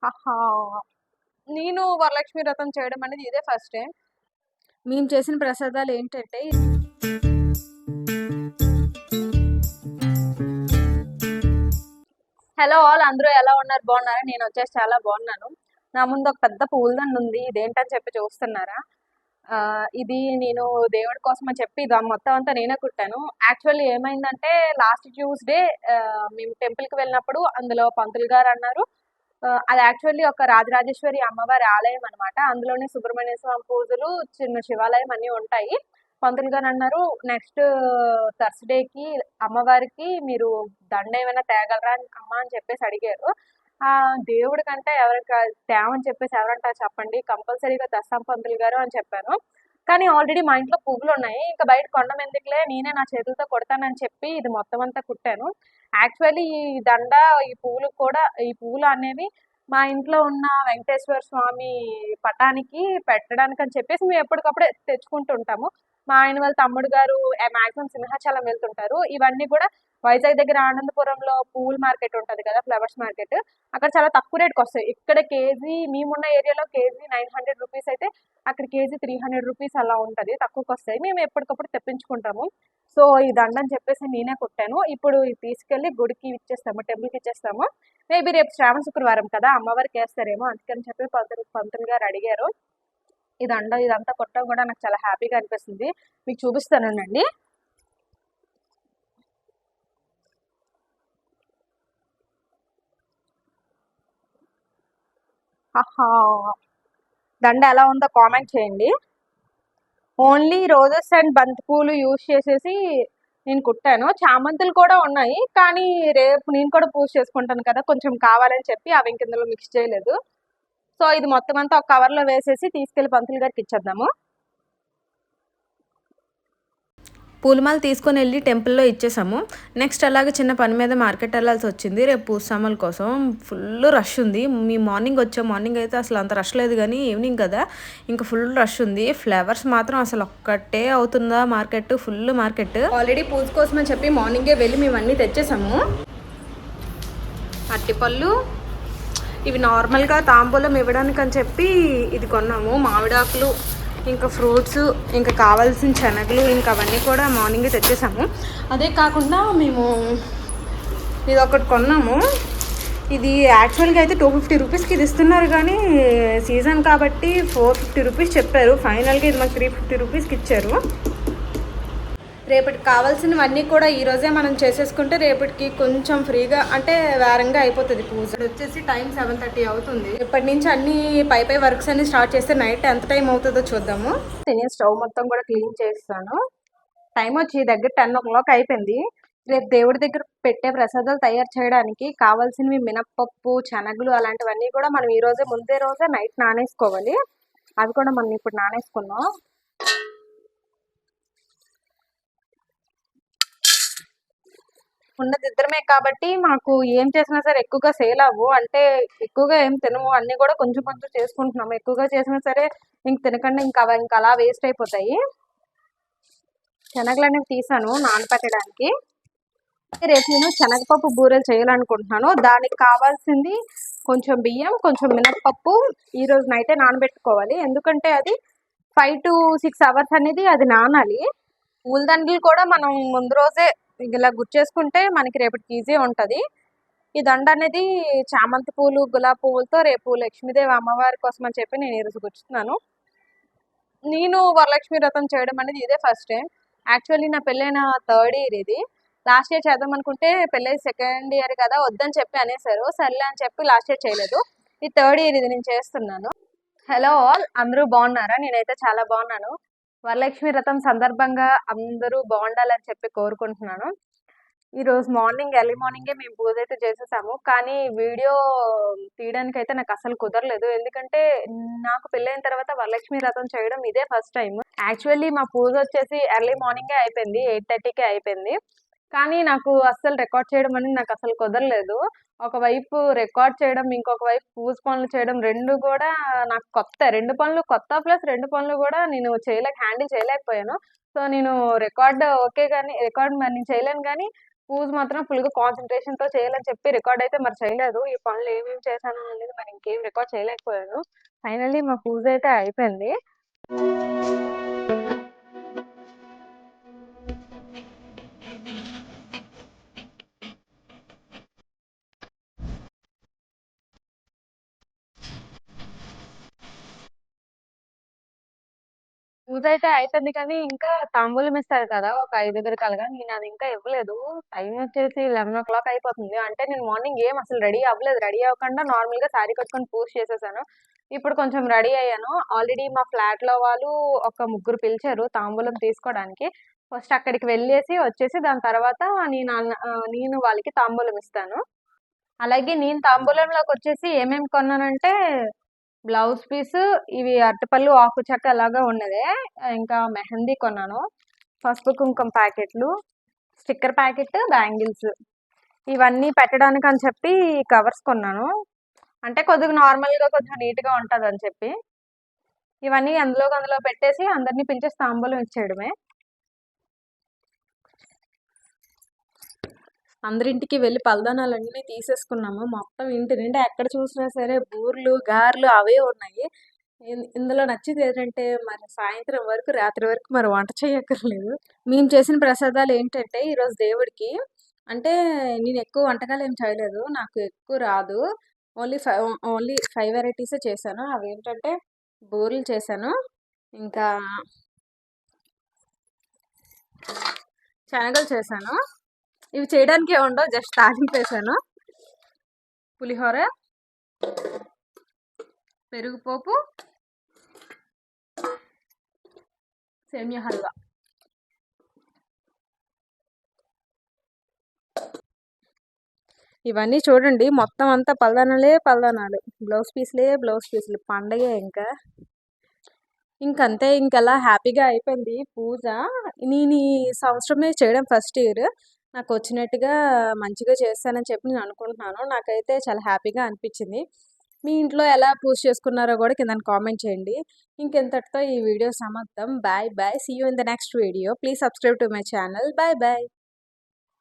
ఆహా! నేను వరలక్ష్మి వ్రతం చేయడం అనేది ఇదే ఫస్ట్ టైం. మేము చేసిన ప్రసాదాలేంటంటే హలో ఆల్ అందరూ ఎలా ఉన్నారు? బాగున్నారా? నేనొచ్చేసి చాలా బాగున్నాను. నా ముందు ఒక పెద్ద పూలదండుంది. ఇదేంటని చెప్పి చూస్తున్నారా? ఇది నేను దేవుడి కోసం అని చెప్పి ఇది మొత్తం అంతా నేనే కుట్టాను. యాక్చువల్లీ ఏమైందంటే లాస్ట్ ట్యూస్‌డే మేము టెంపుల్‌కి వెళ్ళినప్పుడు అందులో పంతులు గారన్నారు అది యాక్చువల్లీ ఒక రాజరాజేశ్వరి అమ్మవారి ఆలయం అనమాట. అందులోనే సుబ్రహ్మణ్య స్వామి పూజలు, చిన్న శివాలయం అన్నీ ఉంటాయి. పంతులు గారు అన్నారు నెక్స్ట్ థర్స్‌డేకి అమ్మవారికి మీరు దండ ఏమైనా తేగలరా అమ్మ అని చెప్పేసి అడిగారు. దేవుడి కంటే ఎవరికి తేమని చెప్పేసి ఎవరంటారు చెప్పండి. కంపల్సరీగా తెస్తాం పంతులు గారు అని చెప్పాను. కానీ ఆల్రెడీ మా ఇంట్లో పువ్వులున్నాయి. ఇంక బయట కొనడం ఎందుకులే నేనే నా చేతులతో కుడతానని చెప్పి ఇది మొత్తం అంతా కుట్టాను. యాక్చువల్లీ ఈ దండ, ఈ పువ్వులు కూడా ఈ పువ్వులు అనేవి మా ఇంట్లో ఉన్న వెంకటేశ్వర స్వామి పటానికి పెట్టడానికి అని చెప్పేసి మేము ఎప్పటికప్పుడే తెచ్చుకుంటూ ఉంటాము. మా ఆయన వాళ్ళ తమ్ముడు గారు మాక్సిమం సింహాచలం వెళ్తుంటారు. ఇవన్నీ కూడా వైజాగ్ దగ్గర ఆనందపురంలో పూల మార్కెట్ ఉంటది కదా! Flowers market. అక్కడ చాలా తక్కువ రేట్‌కి వస్తాయి. ఇక్కడ కేజీ మేమున్న ఏరియాలో కేజీ ₹900 అయితే అక్కడ కేజీ ₹300 అలా ఉంటది. తక్కువకొస్తాయి. మేము ఎప్పటికప్పుడు తెప్పించుకుంటాము. సో, ఈ దండని చెప్పేసి నేనే కుట్టాను. ఇప్పుడు ఇది తీసుకెళ్ళి గుడికి ఇచ్చేస్తాము. టెంపుల్‌కి ఇచ్చేస్తాము. మేబీ రేపు శ్రావణ శుక్రవారం కదా! అమ్మవారికేస్తారేమో అందుకని చెప్పి పంతులు గారు అడిగారు. ఈ దండ ఇదంతా కుట్టడం కూడా నాకు చాలా హ్యాపీగా అనిపిస్తుంది. మీకు చూపిస్తానుండండి. ఆహా! దండ ఎలా ఉందో కామెంట్ చేయండి. ఓన్లీ రోజెస్ అండ్ బంతి పూలు యూజ్ చేసేసి నేను కుట్టాను. చామంతులు కూడా ఉన్నాయి. కానీ రేపు నేను కూడా పూజ చేసుకుంటాను కదా! కొంచెం కావాలని చెప్పి అవి ఇంక ఇందులో మిక్స్ చేయలేదు. సో, ఇది మొత్తం అంతా ఒక కవర్‌లో వేసేసి తీసుకెళ్ళి పంతులు గారికి ఇచ్చేద్దాము. పూలమాల తీసుకొని వెళ్ళి టెంపుల్లో ఇచ్చేసాము. నెక్స్ట్ అలాగే చిన్న పని మీద మార్కెట్ వెళ్ళాల్సి వచ్చింది. రేపు పూజ సామాన్ల కోసం ఫుల్ రష్ ఉంది. మేము మార్నింగ్ వచ్చాం. మార్నింగ్ అయితే అసలు అంత రష్ లేదు కానీ ఈవినింగ్ కదా ఇంకా ఫుల్ రష్ ఉంది. ఫ్లవర్స్ మాత్రం అసలు ఒక్కటే అవుతుందా మార్కెట్, ఫుల్ మార్కెట్. ఆల్రెడీ పూజ కోసం అని చెప్పి మార్నింగే వెళ్ళి మేము అన్నీ తెచ్చేసాము. అరటిపళ్ళు, ఇవి నార్మల్గా తాంబూలం ఇవ్వడానికి అని చెప్పి ఇది కొన్నాము. మామిడాకులు, ఇంకా ఫ్రూట్స్, ఇంకా కావాల్సిన శనగలు, ఇంకా అవన్నీ కూడా మార్నింగే తెచ్చేసాము. అదే కాకుండా మేము ఇది ఒకటి కొన్నాము. ఇది యాక్చువల్గా అయితే ₹250కి ఇది ఇస్తున్నారు కానీ సీజన్ కాబట్టి ₹450 చెప్పారు. ఫైనల్గా ఇది మాకు ₹350కి ఇచ్చారు. రేపటికి కావాల్సినవన్నీ కూడా ఈరోజే మనం చేసేసుకుంటే రేపటికి కొంచెం ఫ్రీగా అంటే వేరంగా అయిపోతుంది పూజ. వచ్చేసి టైం 7:30 అవుతుంది. ఇప్పటి నుంచి అన్ని పై వర్క్స్ అన్ని స్టార్ట్ చేస్తే నైట్ ఎంత టైం అవుతుందో చూద్దాము. నేను స్టవ్ మొత్తం కూడా క్లీన్ చేస్తాను. టైం వచ్చి దగ్గర 10 అయిపోయింది. రేపు దేవుడి దగ్గర పెట్టే ప్రసాదాలు తయారు చేయడానికి కావాల్సినవి మినప్పప్పు, శనగలు అలాంటివన్నీ కూడా మనం ఈ రోజే ముందే రోజే నైట్ నానేసుకోవాలి. అవి కూడా మనం ఇప్పుడు నానేసుకున్నాం. ఉన్నది ఇద్దరమే కాబట్టి మాకు ఏం చేసినా సరే ఎక్కువగా సేల్ అవ్వు. అంటే ఎక్కువగా ఏం తినము. అన్ని కూడా కొంచెం కొంచెం చేసుకుంటున్నాము. ఎక్కువగా చేసినా సరే ఇంక తినకుండా ఇంకా అవి ఇంకా అలా వేస్ట్ అయిపోతాయి. శనగలు అనేవి తీసాను నానపెట్టడానికి. రేపు నేను శనగపప్పు బూరెలు చేయాలనుకుంటున్నాను. దానికి కావాల్సింది కొంచెం బియ్యం, కొంచెం మినప్పప్పు ఈ రోజు నైటే నానబెట్టుకోవాలి. ఎందుకంటే అది 5 to 6 అవర్స్ అనేది అది నానాలి. పూలదండలు కూడా మనం ముందు రోజే ఇలా గుచ్చేసుకుంటే మనకి రేపటికి ఈజీ ఉంటది. ఈ దండ అనేది చామంతి పూలు, గులాబీ పువ్వులతో రేపు లక్ష్మీదేవి అమ్మవారి కోసం అని చెప్పి నేను ఈరోజు గుచ్చుతున్నాను. నేను వరలక్ష్మి వ్రతం చేయడం అనేది ఇదే ఫస్ట్ టైం. యాక్చువల్లీ నా పెళ్ళైన థర్డ్ ఇయర్ ఇది. లాస్ట్ ఇయర్ చేద్దాం అనుకుంటే పెళ్ళై సెకండ్ ఇయర్ కదా వద్దని చెప్పి అనేసారు. సర్లే అని చెప్పి లాస్ట్ ఇయర్ చేయలేదు. ఈ థర్డ్ ఇయర్ ఇది నేను చేస్తున్నాను. హలో ఆల్ అందరూ బాగున్నారా? నేనైతే చాలా బాగున్నాను. వరలక్ష్మి వ్రతం సందర్భంగా అందరూ బాగుండాలని చెప్పి కోరుకుంటున్నాను. ఈరోజు ఎర్లీ మార్నింగే మేము పూజ అయితే చేసేసాము. కానీ వీడియో తీయడానికి అయితే నాకు అసలు కుదరలేదు. ఎందుకంటే నాకు పెళ్ళైన తర్వాత వరలక్ష్మి వ్రతం చేయడం ఇదే ఫస్ట్ టైం. యాక్చువల్లీ మా పూజ వచ్చేసి ఎర్లీ మార్నింగే అయిపోయింది. 8:30కే అయిపోయింది. కానీ నాకు అస్సలు రికార్డ్ చేయడం అనేది నాకు అసలు కుదరలేదు. ఒకవైపు రికార్డ్ చేయడం, ఇంకొక వైపు పూజ పనులు చేయడం 2 కూడా నాకు కొత్త. 2 పనులు కొత్త ప్లస్ 2 పనులు కూడా నేను హ్యాండిల్ చేయలేకపోయాను. సో, నేను రికార్డ్ ఓకే గానీ రికార్డ్ మరి నేను చేయలేను గానీ పూజ మాత్రం ఫుల్గా కాన్సన్ట్రేషన్తో చేయాలని చెప్పి రికార్డ్ అయితే మరి చేయలేదు. ఈ పనులు ఏమేమి చేశాను అనేది మరి ఇంకేం రికార్డ్ చేయలేకపోయాను. ఫైనల్లీ మా పూజ అయితే అయిపోయింది. పూజ అయితే అయిపోయింది కానీ ఇంకా తాంబూలం ఇస్తారు కదా ఒక 5 కలగా, నేను అది ఇంకా ఇవ్వలేదు. టైం వచ్చేసి 11 అయిపోతుంది. అంటే నేను మార్నింగ్ ఏం అసలు రెడీ అవ్వలేదు. రెడీ అవ్వకుండా నార్మల్గా శారీ కట్టుకొని పూజ చేసేసాను. ఇప్పుడు కొంచెం రెడీ అయ్యాను. ఆల్రెడీ మా ఫ్లాట్లో వాళ్ళు ఒక ముగ్గురు పిలిచారు తాంబూలం తీసుకోవడానికి. ఫస్ట్ అక్కడికి వెళ్ళేసి వచ్చేసి దాని తర్వాత నేను వాళ్ళకి తాంబూలం ఇస్తాను. అలాగే నేను తాంబూలంలోకి వచ్చేసి ఏమేమి కొన్నానంటే బ్లౌజ్ పీస్, ఇవి అరటిపళ్ళు ఆకు చెక్క అలాగా ఉన్నదే, ఇంకా మెహందీ కొన్నాను, పసుపు కుంకుమ ప్యాకెట్లు, స్టిక్కర్ ప్యాకెట్, బ్యాంగిల్స్, ఇవన్నీ పెట్టడానికి అని చెప్పి కవర్స్ కొన్నాను. అంటే కొద్దిగా నార్మల్గా కొంచెం నీట్గా ఉంటుంది అని చెప్పి ఇవన్నీ అందులో పెట్టేసి అందరినీ పిలిచేసి తాంబూలం ఇచ్చేయడమే. అందరింటికి వెళ్ళి పలదానాలన్నీ తీసేసుకున్నాము. మొత్తం ఇంటి నిండా ఎక్కడ చూసినా సరే బూర్లు గారెలు అవే ఉన్నాయి. ఇందులో నచ్చేది ఏంటంటే మరి సాయంత్రం వరకు రాత్రి వరకు మరి వంట చేయక్కర్లేదు. మేము చేసిన ప్రసాదాలు ఏంటంటే ఈరోజు దేవుడికి, అంటే నేను ఎక్కువ వంటకాలు ఏం చేయలేదు, నాకు ఎక్కువ రాదు. ఓన్లీ 5 వెరైటీసే చేశాను. అవి ఏంటంటే బూరెలు చేశాను, ఇంకా శనగలు చేశాను. ఇవి చేయడానికి ఉండవు, జస్ట్ తాలింపు వేసాను. పులిహోర, పెరుగు పోపు, సేమియా హల్వా. ఇవన్నీ చూడండి, మొత్తం అంతా పలదానాలు, బ్లౌజ్ పీసులు, పండగే ఇంకంతే. ఇంకలా హ్యాపీగా అయిపోయింది పూజ. నేను ఈ సంవత్సరమే చేయడం ఫస్ట్ ఇయర్. నాకు వచ్చినట్టుగా మంచిగా చేస్తానని చెప్పి నేను అనుకుంటున్నాను. నాకైతే చాలా హ్యాపీగా అనిపించింది. మీ ఇంట్లో ఎలా పూజ చేసుకున్నారో కూడా కింద కామెంట్ చేయండి. ఇంకెంతటితో ఈ వీడియో సమాప్తం. Bye bye. See you in the next video. Please subscribe to my channel. Bye bye.